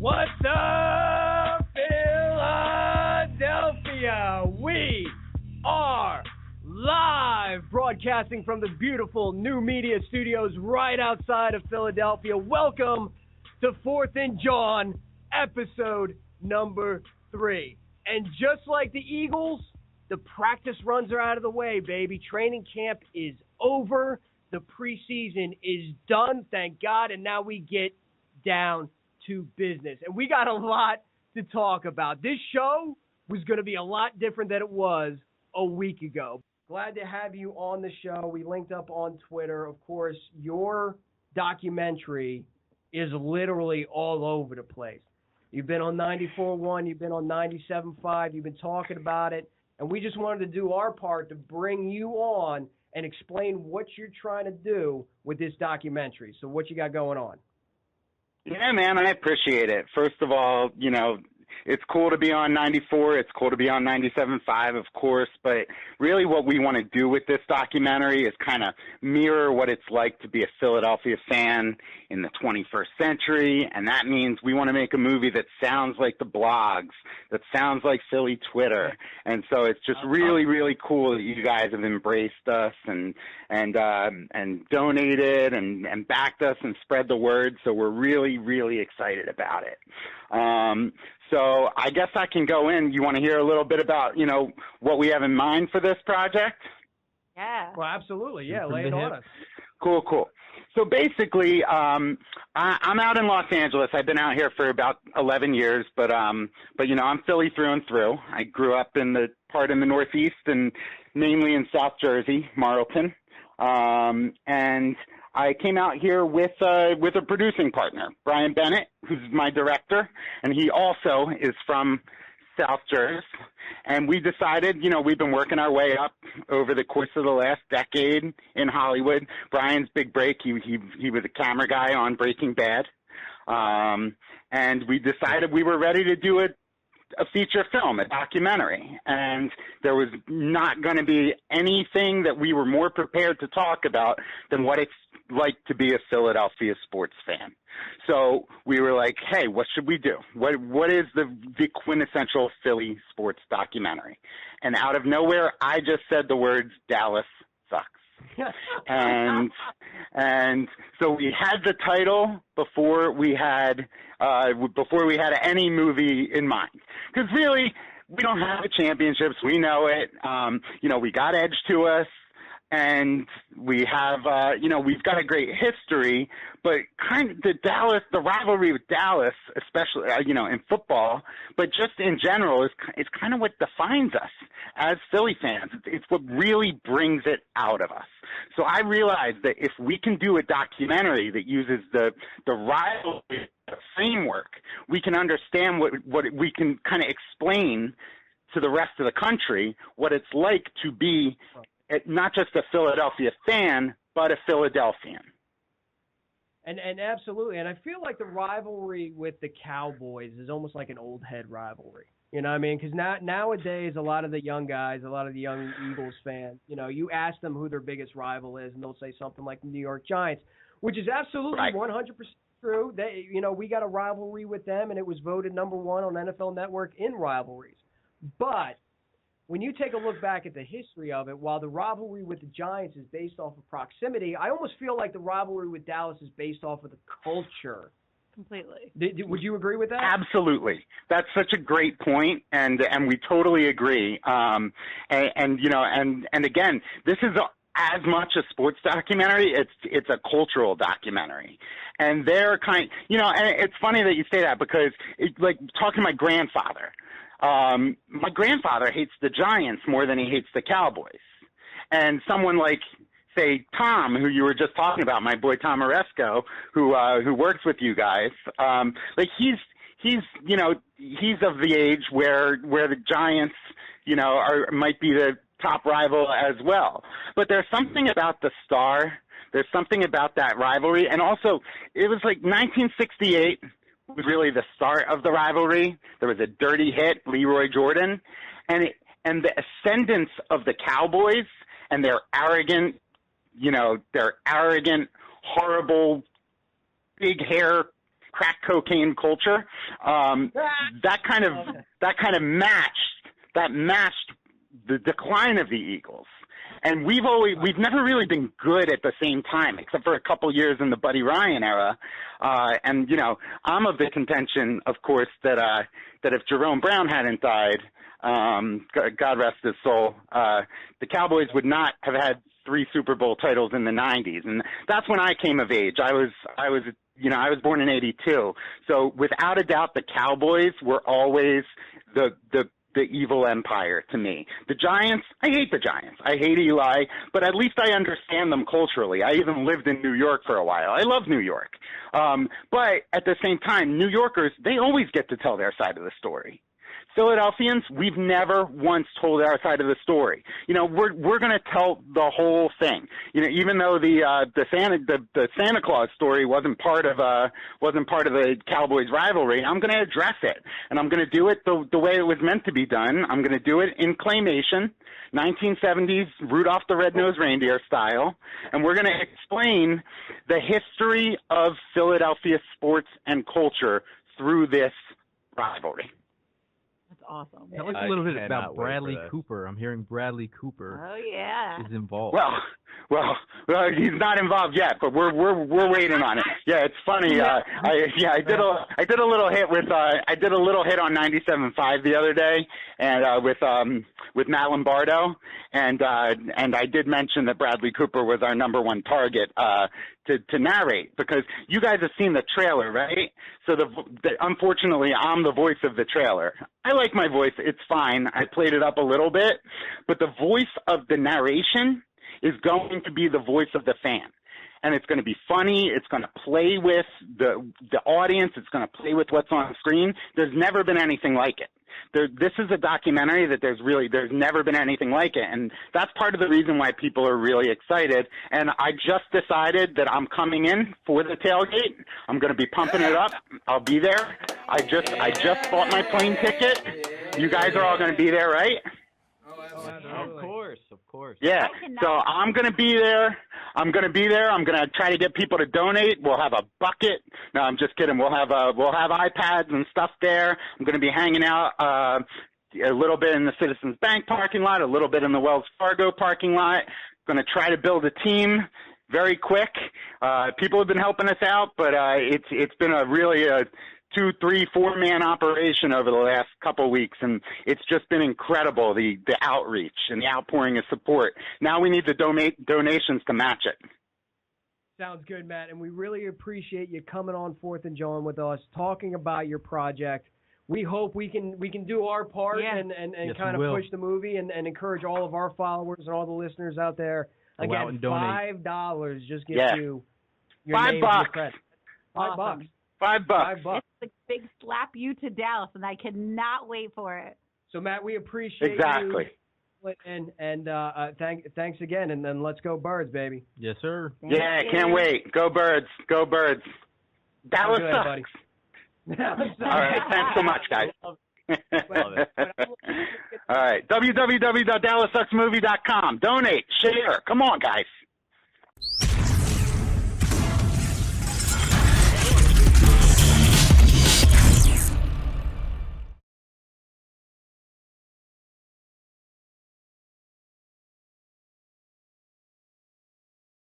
What's up, Philadelphia? We are live broadcasting from the beautiful New Media Studios right outside of Philadelphia. Welcome to 4th and JAWN, episode number 3. And just like the Eagles, the practice runs are out of the way, baby. Training camp is over. The preseason is done, thank God, and now we get down to business. And we got a lot to talk about. This show was going to be a lot different than it was a week ago. Glad to have you on the show. We linked up on Twitter. Of course, your documentary is literally all over the place. You've been on 94.1, you've been on 97.5, you've been talking about it, and we just wanted to do our part to bring you on and explain what you're trying to do with this documentary. So what you got going on? Yeah, man, I appreciate it. First of all, you know, it's cool to be on 94. It's cool to be on 97.5, of course. But really what we want to do with this documentary is kind of mirror what it's like to be a Philadelphia fan in the 21st century. And that means we want to make a movie that sounds like the blogs, that sounds like Philly Twitter. And so it's just really, really cool that you guys have embraced us and donated and backed us and spread the word. So we're really, really excited about it. So I guess I can go in. You want to hear a little bit about, you know, what we have in mind for this project? Yeah. Well, absolutely. Yeah, lay it on us. Cool. So basically, I'm out in Los Angeles. I've been out here for about 11 years, but you know, I'm Philly through and through. I grew up in the part in the Northeast and mainly in South Jersey, Marlton. And I came out here with a producing partner, Brian Bennett, who's my director, and he also is from South Jersey. And we decided, you know, we've been working our way up over the course of the last decade in Hollywood. Brian's big break, he was a camera guy on Breaking Bad. And we decided we were ready to do a feature film, a documentary, and there was not going to be anything that we were more prepared to talk about than what it's like to be a Philadelphia sports fan. So we were like, hey, what should we do? What is the quintessential Philly sports documentary? And out of nowhere, I just said the words, Dallas sucks. and so we had the title before we had any movie in mind, because really we don't have the championships. We know it. You know, we got edge to us, and we have you know, we've got a great history, but kind of the rivalry with Dallas, especially you know, in football, but just in general, is kind of what defines us as Philly fans. It's what really brings it out of us. So I realized that if we can do a documentary that uses the rivalry framework, we can understand what we can kind of explain to the rest of the country what it's like to be not just a Philadelphia fan, but a Philadelphian. And absolutely. And I feel like the rivalry with the Cowboys is almost like an old head rivalry. You know what I mean? Because nowadays, a lot of the young guys, a lot of the young Eagles fans, you know, you ask them who their biggest rival is, and they'll say something like the New York Giants, which is absolutely right. 100% true. They, you know, we got a rivalry with them, and it was voted number 1 on NFL Network in rivalries. But when you take a look back at the history of it, while the rivalry with the Giants is based off of proximity, I almost feel like the rivalry with Dallas is based off of the culture. Completely. Would you agree with that? Absolutely. That's such a great point, and we totally agree. And you know, and again, this is as much a sports documentary. It's a cultural documentary, and they're you know, and it's funny that you say that, because like talking to my grandfather. My grandfather hates the Giants more than he hates the Cowboys, and someone like, say, Tom, who you were just talking about, my boy Tom Oresco, who works with you guys, like he's you know, he's of the age where the Giants, you know, might be the top rival as well. But there's something about the star. There's something about that rivalry, and also it was like 1968 was really the start of the rivalry. There was a dirty hit, Leroy Jordan, and the ascendance of the Cowboys and their arrogant, horrible, big hair, crack cocaine culture. That kind of matched the decline of the Eagles. And we've never really been good at the same time, except for a couple years in the Buddy Ryan era. And you know, I'm of the contention, of course, that if Jerome Brown hadn't died, God rest his soul, the Cowboys would not have had 3 Super Bowl titles in the 90s. And that's when I came of age. I was born in 82. So without a doubt, the Cowboys were always the evil empire to me. The Giants, I hate the Giants. I hate Eli, but at least I understand them culturally. I even lived in New York for a while. I love New York. But at the same time, New Yorkers, they always get to tell their side of the story. Philadelphians, we've never once told our side of the story. You know, we're going to tell the whole thing. You know, even though the Santa Claus story wasn't part of the Cowboys rivalry, I'm going to address it, and I'm going to do it the way it was meant to be done. I'm going to do it in claymation, 1970s Rudolph the Red-Nosed Reindeer style, and we're going to explain the history of Philadelphia sports and culture through this rivalry. That's awesome. Tell us a little bit about Bradley Cooper. I'm hearing Bradley Cooper is involved. Well, he's not involved yet, but we're waiting on it. Yeah, it's funny. I did a little hit on 97.5 the other day, and with Matt Lombardo, and I did mention that Bradley Cooper was our number 1 target to narrate, because you guys have seen the trailer, right? So unfortunately, I'm the voice of the trailer. I like my voice; it's fine. I played it up a little bit, but the voice of the narration is going to be the voice of the fan. And it's going to be funny. It's going to play with the audience. It's going to play with what's on the screen. There's never been anything like it. This is a documentary that there's never been anything like it. And that's part of the reason why people are really excited. And I just decided that I'm coming in for the tailgate. I'm going to be pumping it up. I'll be there. I just bought my plane ticket. You guys are all going to be there, right? Of course. Yeah. So I'm going to be there. I'm going to try to get people to donate. We'll have a bucket. No, I'm just kidding. We'll have iPads and stuff there. I'm going to be hanging out a little bit in the Citizens Bank parking lot, a little bit in the Wells Fargo parking lot. Going to try to build a team very quick. People have been helping us out, but it's been a really 2, 3, 4-man operation over the last couple of weeks, and it's just been incredible, the outreach and the outpouring of support. Now we need the donations to match it. Sounds good, Matt, and we really appreciate you coming on 4th and JAWN with us, talking about your project. We hope we can do our part and kind of push the movie and encourage all of our followers and all the listeners out there. Again, $5 just gets you your $5. name and your credit. Awesome. $5. $5. It's a big slap you to Dallas, and I cannot wait for it. So, Matt, we appreciate you. And thanks again, and then let's go Birds, baby. Yes, sir. Yeah, can't wait. Go Birds. Go Birds. Dallas sucks. Buddy. All right, thanks so much, guys. All right, www.dallassucksmovie.com. Donate, share. Come on, guys.